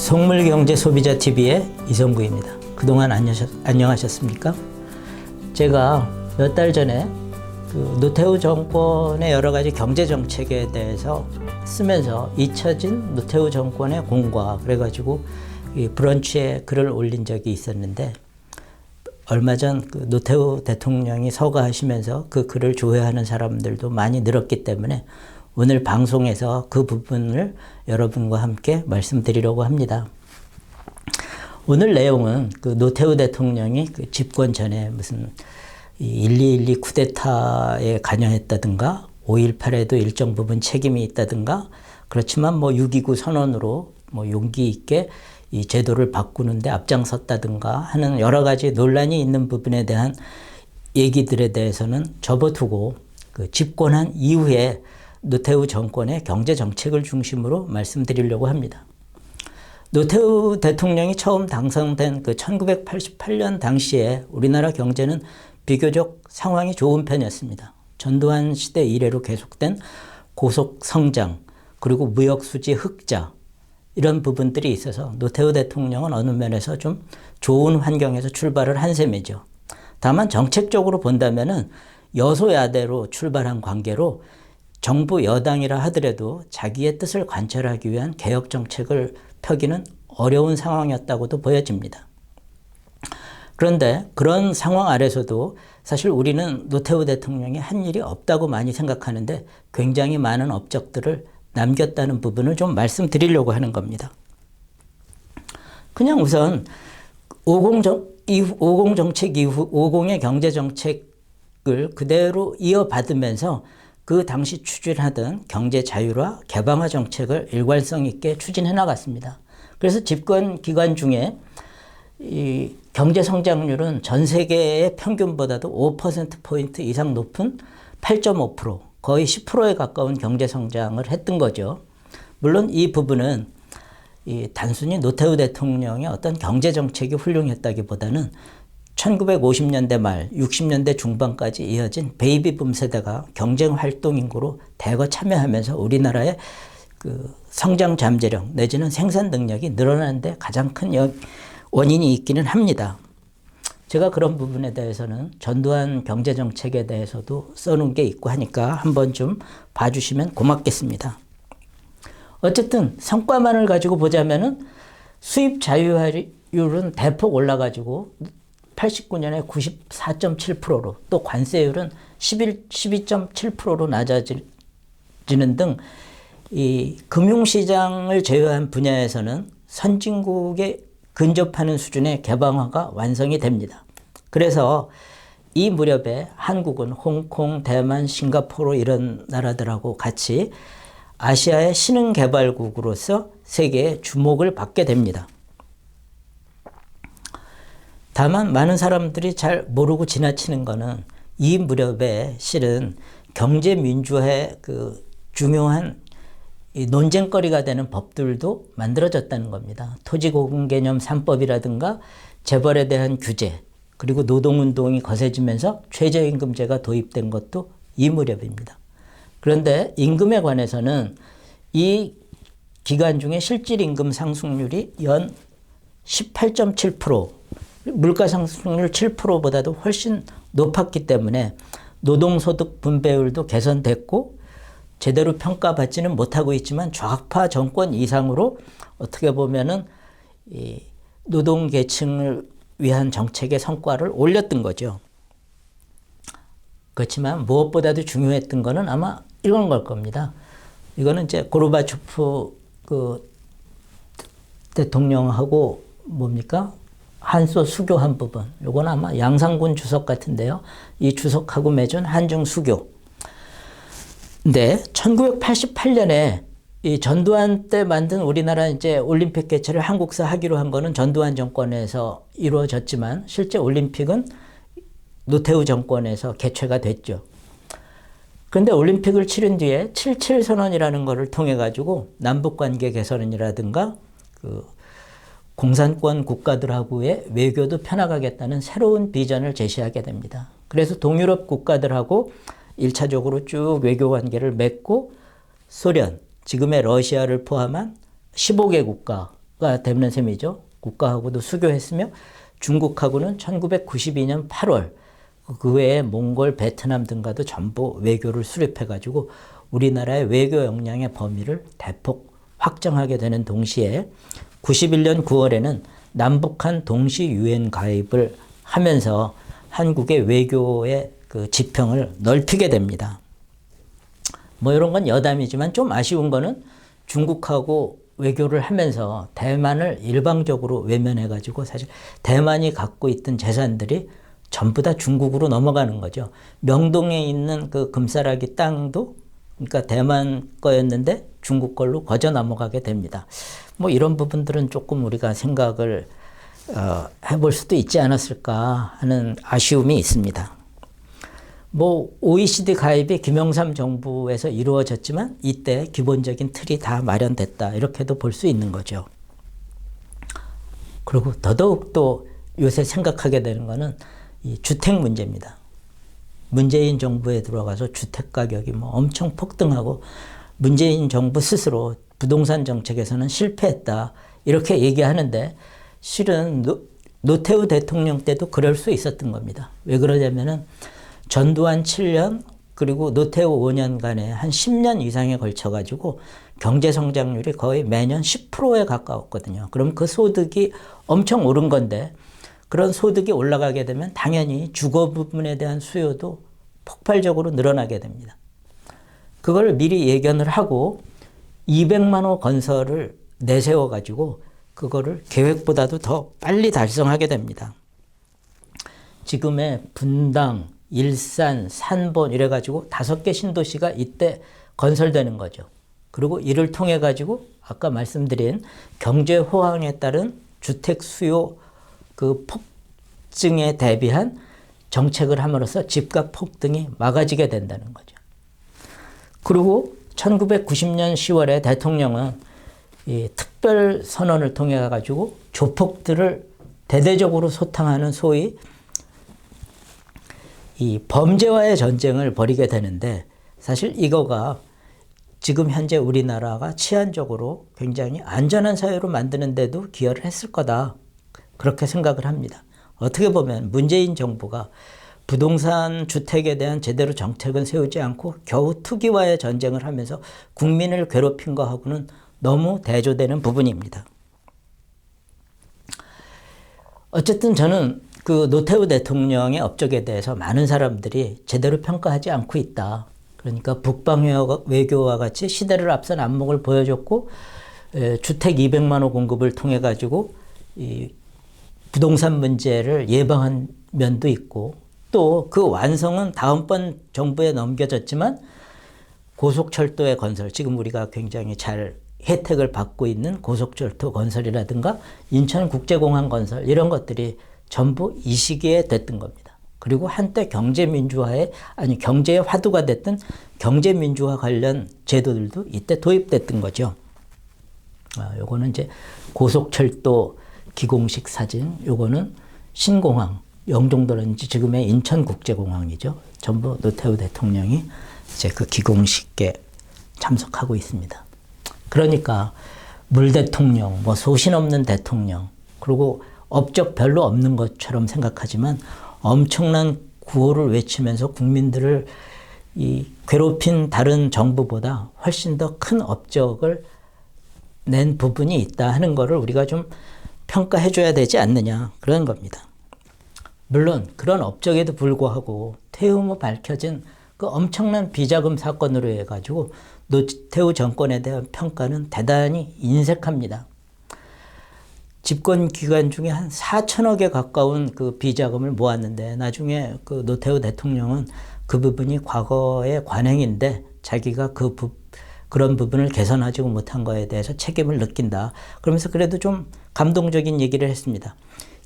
속물경제소비자TV의 이성구입니다. 그동안 안녕하셨습니까? 제가 몇 달 전에 노태우 정권의 여러 가지 경제정책에 대해서 쓰면서 잊혀진 노태우 정권의 공과 그래가지고 이 브런치에 글을 올린 적이 있었는데, 얼마 전 노태우 대통령이 서거하시면서 그 글을 조회하는 사람들도 많이 늘었기 때문에 오늘 방송에서 그 부분을 여러분과 함께 말씀드리려고 합니다. 오늘 내용은 노태우 대통령이 집권 전에 무슨 1212 쿠데타에 관여했다든가 5.18에도 일정 부분 책임이 있다든가, 그렇지만 6.29 선언으로 용기 있게 이 제도를 바꾸는데 앞장섰다든가 하는 여러 가지 논란이 있는 부분에 대한 얘기들에 대해서는 접어두고 집권한 이후에 노태우 정권의 경제 정책을 중심으로 말씀드리려고 합니다. 노태우 대통령이 처음 당선된 1988년 당시에 우리나라 경제는 비교적 상황이 좋은 편이었습니다. 전두환 시대 이래로 계속된 고속 성장, 그리고 무역 수지 흑자, 이런 부분들이 있어서 노태우 대통령은 어느 면에서 좀 좋은 환경에서 출발을 한 셈이죠. 다만 정책적으로 본다면은 여소야대로 출발한 관계로 정부 여당이라 하더라도 자기의 뜻을 관철하기 위한 개혁 정책을 펴기는 어려운 상황이었다고도 보여집니다. 그런데 그런 상황 아래서도 사실 우리는 노태우 대통령이 한 일이 없다고 많이 생각하는데 굉장히 많은 업적들을 남겼다는 부분을 좀 말씀드리려고 하는 겁니다. 그냥 우선 50 정책 이후 50의 경제 정책을 그대로 이어받으면서 그 당시 추진하던 경제 자율화, 개방화 정책을 일관성 있게 추진해 나갔습니다. 그래서 집권 기간 중에 이 경제 성장률은 전 세계의 평균보다도 5%포인트 이상 높은 8.5%, 거의 10%에 가까운 경제 성장을 했던 거죠. 물론 이 부분은 단순히 노태우 대통령의 어떤 경제 정책이 훌륭했다기보다는 1950년대 말, 60년대 중반까지 이어진 베이비붐 세대가 경쟁활동 인구로 대거 참여하면서 우리나라의 성장 잠재력 내지는 생산 능력이 늘어나는 데 가장 큰 원인이 있기는 합니다. 제가 그런 부분에 대해서는 전두환 경제정책에 대해서도 써놓은 게 있고 하니까 한번 좀 봐주시면 고맙겠습니다. 어쨌든 성과만을 가지고 보자면은 수입 자유화율은 대폭 올라가지고 89년에 94.7%로, 또 관세율은 12.7%로 낮아지는 등 이 금융시장을 제외한 분야에서는 선진국에 근접하는 수준의 개방화가 완성이 됩니다. 그래서 이 무렵에 한국은 홍콩, 대만, 싱가포르 이런 나라들하고 같이 아시아의 신흥개발국으로서 세계의 주목을 받게 됩니다. 다만 많은 사람들이 잘 모르고 지나치는 거는 이 무렵에 실은 경제 민주화의 중요한 이 논쟁거리가 되는 법들도 만들어졌다는 겁니다. 토지공개념 3법이라든가 재벌에 대한 규제, 그리고 노동운동이 거세지면서 최저임금제가 도입된 것도 이 무렵입니다. 그런데 임금에 관해서는 이 기간 중에 실질임금 상승률이 연 18.7%, 물가 상승률 7%보다도 훨씬 높았기 때문에 노동소득 분배율도 개선됐고 제대로 평가받지는 못하고 있지만 좌파 정권 이상으로 어떻게 보면은 이 노동계층을 위한 정책의 성과를 올렸던 거죠. 그렇지만 무엇보다도 중요했던 거는 아마 이런 걸 겁니다. 이거는 이제 고르바초프 대통령하고 한소 수교한 부분. 이건 아마 양상군 주석 같은데요. 이 주석하고 맺은 한중 수교. 근데 1988년에 이 전두환 때 만든 우리나라 이제 올림픽 개최를 한국사 하기로 한 거는 전두환 정권에서 이루어졌지만 실제 올림픽은 노태우 정권에서 개최가 됐죠. 그런데 올림픽을 치른 뒤에 77 선언이라는 거를 통해 가지고 남북 관계 개선이라든가 공산권 국가들하고의 외교도 펴나가겠다는 새로운 비전을 제시하게 됩니다. 그래서 동유럽 국가들하고 1차적으로 쭉 외교 관계를 맺고 소련, 지금의 러시아를 포함한 15개 국가, 국가가 되는 셈이죠. 국가하고도 수교했으며 중국하고는 1992년 8월 그 외에 몽골, 베트남 등과도 전부 외교를 수립해가지고 우리나라의 외교 역량의 범위를 대폭 확장하게 되는 동시에 91년 9월에는 남북한 동시 유엔 가입을 하면서 한국의 외교의 그 지평을 넓히게 됩니다. 뭐 이런 건 여담이지만 좀 아쉬운 거는 중국하고 외교를 하면서 대만을 일방적으로 외면해가지고 사실 대만이 갖고 있던 재산들이 전부 다 중국으로 넘어가는 거죠. 명동에 있는 그 금싸라기 땅도 그러니까 대만 거였는데 중국 걸로 거저 넘어가게 됩니다. 뭐 이런 부분들은 조금 우리가 생각을 해볼 수도 있지 않았을까 하는 아쉬움이 있습니다. 뭐 OECD 가입이 김영삼 정부에서 이루어졌지만 이때 기본적인 틀이 다 마련됐다 이렇게도 볼 수 있는 거죠. 그리고 더더욱 또 요새 생각하게 되는 거는 이 주택 문제입니다. 문재인 정부에 들어가서 주택 가격이 뭐 엄청 폭등하고 문재인 정부 스스로 부동산 정책에서는 실패했다 이렇게 얘기하는데 실은 노태우 대통령 때도 그럴 수 있었던 겁니다. 왜 그러냐면은 전두환 7년 그리고 노태우 5년간에 한 10년 이상에 걸쳐가지고 경제 성장률이 거의 매년 10%에 가까웠거든요. 그럼 그 소득이 엄청 오른 건데 그런 소득이 올라가게 되면 당연히 주거 부분에 대한 수요도 폭발적으로 늘어나게 됩니다. 그걸 미리 예견을 하고 200만 호 건설을 내세워가지고 그거를 계획보다도 더 빨리 달성하게 됩니다. 지금의 분당, 일산, 산본 이래가지고 5개 신도시가 이때 건설되는 거죠. 그리고 이를 통해 가지고 아까 말씀드린 경제 호황에 따른 주택 수요 그 폭증에 대비한 정책을 함으로써 집값 폭등이 막아지게 된다는 거죠. 그리고 1990년 10월에 대통령은 이 특별 선언을 통해 가지고 조폭들을 대대적으로 소탕하는 소위 이 범죄와의 전쟁을 벌이게 되는데 사실 이거가 지금 현재 우리나라가 치안적으로 굉장히 안전한 사회로 만드는 데도 기여를 했을 거다. 그렇게 생각을 합니다. 어떻게 보면 문재인 정부가 부동산 주택에 대한 제대로 정책은 세우지 않고 겨우 투기와의 전쟁을 하면서 국민을 괴롭힌 거하고는 너무 대조되는 부분입니다. 어쨌든 저는 그 노태우 대통령의 업적에 대해서 많은 사람들이 제대로 평가하지 않고 있다. 그러니까 북방 외교와 같이 시대를 앞선 안목을 보여줬고 주택 200만 호 공급을 통해 가지고 이 부동산 문제를 예방한 면도 있고 또 그 완성은 다음번 정부에 넘겨졌지만 고속철도의 건설, 지금 우리가 굉장히 잘 혜택을 받고 있는 고속철도 건설이라든가 인천국제공항 건설 이런 것들이 전부 이 시기에 됐던 겁니다. 그리고 한때 경제민주화의 경제의 화두가 됐던 경제민주화 관련 제도들도 이때 도입됐던 거죠. 요거는 이제 고속철도 기공식 사진, 요거는 신공항, 영종도라든지 지금의 인천국제공항이죠. 전부 노태우 대통령이 이제 그 기공식에 참석하고 있습니다. 그러니까 물 대통령, 뭐 소신 없는 대통령, 그리고 업적 별로 없는 것처럼 생각하지만 엄청난 구호를 외치면서 국민들을 이 괴롭힌 다른 정부보다 훨씬 더 큰 업적을 낸 부분이 있다 하는 거를 우리가 좀 평가해 줘야 되지 않느냐 그런 겁니다. 물론 그런 업적에도 불구하고 퇴임 밝혀진 그 엄청난 비자금 사건으로 해가지고 노태우 정권에 대한 평가는 대단히 인색합니다. 집권 기간 중에 한 4천억에 가까운 그 비자금을 모았는데 나중에 그 노태우 대통령은 그 부분이 과거의 관행인데 자기가 그런 부분을 개선하지 못한 거에 대해서 책임을 느낀다. 그러면서 그래도 좀 감동적인 얘기를 했습니다.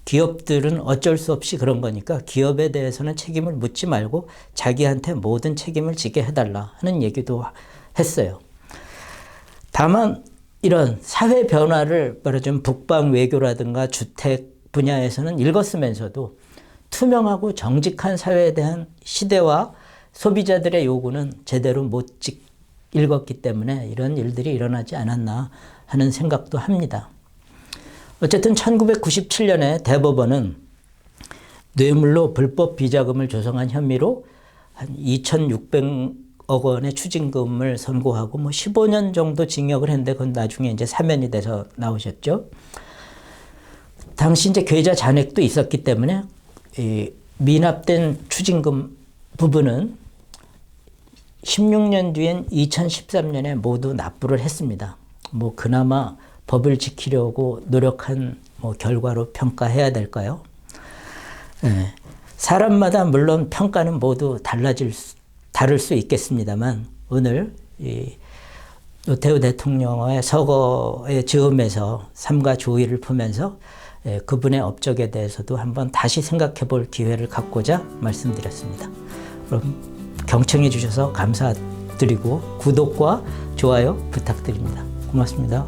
기업들은 어쩔 수 없이 그런 거니까 기업에 대해서는 책임을 묻지 말고 자기한테 모든 책임을 지게 해달라 하는 얘기도 했어요. 다만 이런 사회 변화를 말하자면 북방 외교라든가 주택 분야에서는 읽었으면서도 투명하고 정직한 사회에 대한 시대와 소비자들의 요구는 제대로 못 읽었기 때문에 이런 일들이 일어나지 않았나 하는 생각도 합니다. 어쨌든 1997년에 대법원은 뇌물로 불법 비자금을 조성한 혐의로 한 2,600억 원의 추징금을 선고하고 15년 정도 징역을 했는데 그건 나중에 이제 사면이 돼서 나오셨죠. 당시 이제 계좌 잔액도 있었기 때문에 이 미납된 추징금 부분은 16년 뒤인 2013년에 모두 납부를 했습니다. 그나마 법을 지키려고 노력한 결과로 평가해야 될까요? 네. 사람마다 물론 평가는 모두 다를 수 있겠습니다만 오늘 이 노태우 대통령의 서거의 즈음에서 삼가 조의를 품면서 그분의 업적에 대해서도 한번 다시 생각해 볼 기회를 갖고자 말씀드렸습니다. 그럼 경청해 주셔서 감사드리고 구독과 좋아요 부탁드립니다. 고맙습니다.